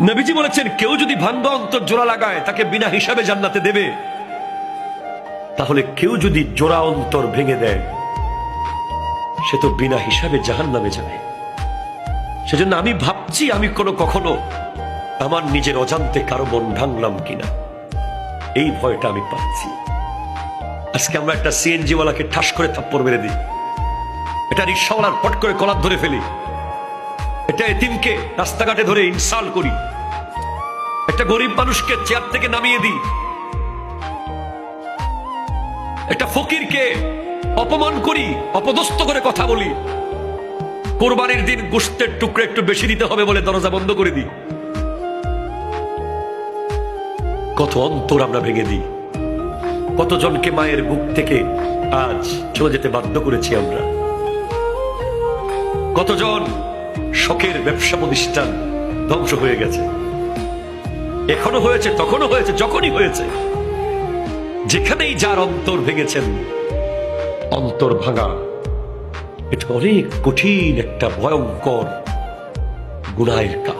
নবীজি বলেছেন, কেউ যদি ভাঙ্গা অন্তর জোড়া লাগায় তাকে বিনা হিসাবে জান্নাতে দেবে। তাহলে কেউ যদি জোড়া অন্তর ভেঙে দেয় সে তো বিনা হিসাবে জাহান্নামে যাবে। সেজন্য আমি ভাবছি আমি কখনো আমার নিজের অজান্তে কারো মন ভাঙলাম কিনা, এই ভয়টা আমি পাচ্ছি। আজকে আমরা একটা সিএনজি ওয়ালাকে ঠাস করে থাপ্পড় মেরে দিই, এটা রিক্সাওয়ালার পট করে কলার ধরে ফেলি, এটা এতিমকে রাস্তাঘাটে ধরে ইনসাল্ট করি, একটা গরিব মানুষকে চেয়ার থেকে নামিয়ে দিই, একটা ফকিরকে অপমান করি, অপদস্থ করে কথা বলি, কোরবানির দিন গোশতের টুকরো একটু বেশি দিতে হবে বলে দরজা বন্ধ করে দিই। কত অন্তর আমরা ভেঙে দিই, কতজনকে মায়ের বুক থেকে আজ চলে যেতে বাধ্য করেছি আমরা, কতজন শখের ব্যবসা প্রতিষ্ঠান ধ্বংস হয়ে গেছে। এখনো হয়েছে, তখনও হয়েছে, যখনই হয়েছে। যেখানেই যার অন্তর ভেঙেছেন, অন্তর ভাঙা এটা অনেক কঠিন একটা ভয়ঙ্কর গুনাহের কাজ।